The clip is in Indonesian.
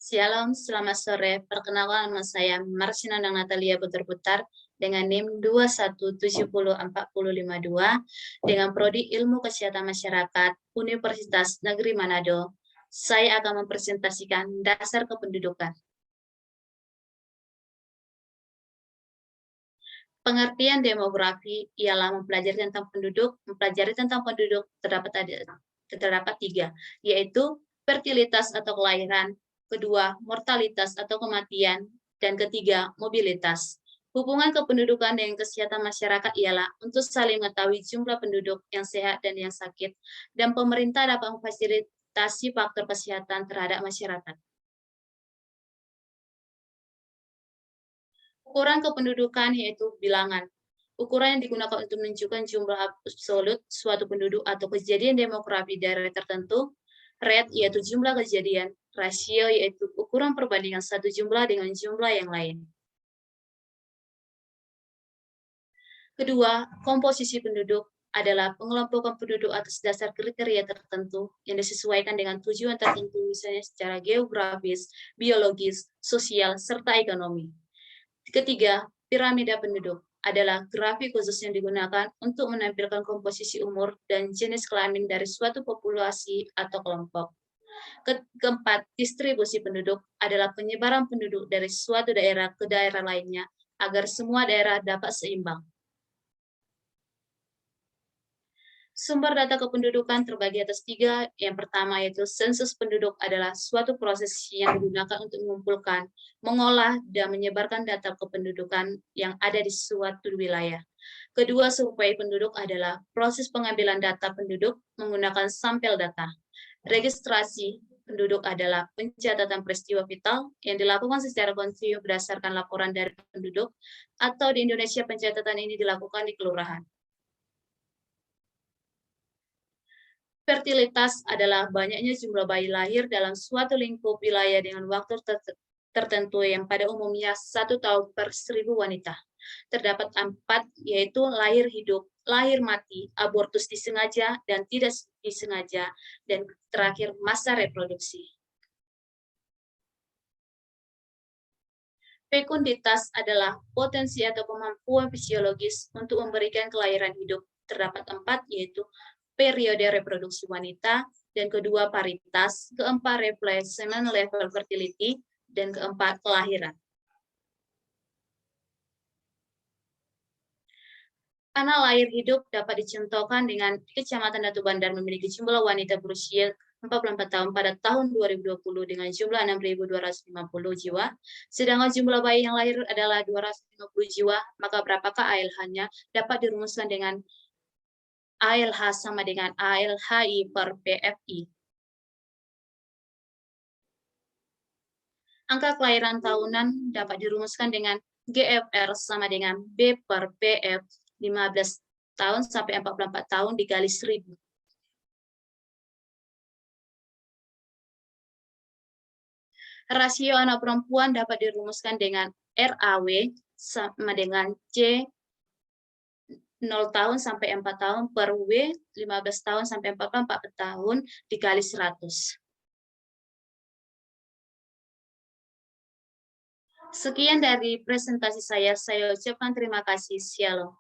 Shalom, selamat sore. Perkenalkan nama saya Marsinandang Natalia Putar-Putar dengan NIM 2170452 dengan Prodi Ilmu Kesehatan Masyarakat Universitas Negeri Manado. Saya akan mempresentasikan dasar kependudukan. Pengertian demografi ialah mempelajari tentang penduduk terdapat tiga, yaitu fertilitas atau kelahiran, kedua mortalitas atau kematian, dan ketiga mobilitas. Hubungan kependudukan dengan kesehatan masyarakat ialah untuk saling mengetahui jumlah penduduk yang sehat dan yang sakit, dan pemerintah dapat memfasilitasi faktor kesehatan terhadap masyarakat. Ukuran kependudukan yaitu bilangan. Ukuran yang digunakan untuk menunjukkan jumlah absolut suatu penduduk atau kejadian demografi daerah tertentu. Rate yaitu jumlah kejadian. Rasio yaitu ukuran perbandingan satu jumlah dengan jumlah yang lain. Kedua, komposisi penduduk adalah pengelompokan penduduk atas dasar kriteria tertentu yang disesuaikan dengan tujuan tertentu, misalnya secara geografis, biologis, sosial, serta ekonomi. Ketiga, piramida penduduk adalah grafik khusus yang digunakan untuk menampilkan komposisi umur dan jenis kelamin dari suatu populasi atau kelompok. Keempat, distribusi penduduk adalah penyebaran penduduk dari suatu daerah ke daerah lainnya agar semua daerah dapat seimbang. Sumber data kependudukan terbagi atas tiga. Yang pertama yaitu sensus penduduk adalah suatu proses yang digunakan untuk mengumpulkan, mengolah, dan menyebarkan data kependudukan yang ada di suatu wilayah. Kedua, survei penduduk adalah proses pengambilan data penduduk menggunakan sampel data. Registrasi penduduk adalah pencatatan peristiwa vital yang dilakukan secara kontinu berdasarkan laporan dari penduduk, atau di Indonesia pencatatan ini dilakukan di kelurahan. Fertilitas adalah banyaknya jumlah bayi lahir dalam suatu lingkup wilayah dengan waktu tertentu yang pada umumnya 1 tahun per 1.000 wanita. Terdapat 4, yaitu lahir hidup, lahir mati, abortus disengaja dan tidak disengaja, dan terakhir masa reproduksi. Fekunditas adalah potensi atau kemampuan fisiologis untuk memberikan kelahiran hidup. Terdapat 4, yaitu periode reproduksi wanita, dan kedua paritas, keempat replacement level fertility, dan keempat kelahiran. Anak lahir hidup dapat dicontohkan dengan Kecamatan Datu Bandar memiliki jumlah wanita berusia 44 tahun pada tahun 2020 dengan jumlah 6.250 jiwa, sedangkan jumlah bayi yang lahir adalah 250 jiwa, maka berapakah ALH-nya dapat dirumuskan dengan ALH sama dengan ALHI per PFI. Angka kelahiran tahunan dapat dirumuskan dengan GFR sama dengan B per PF 15 tahun sampai 44 tahun dikali 1000. Rasio anak perempuan dapat dirumuskan dengan RAW sama dengan C 0 tahun sampai 4 tahun per W 15 tahun sampai 44 tahun dikali 100. Sekian dari presentasi saya ucapkan terima kasih. Shalom.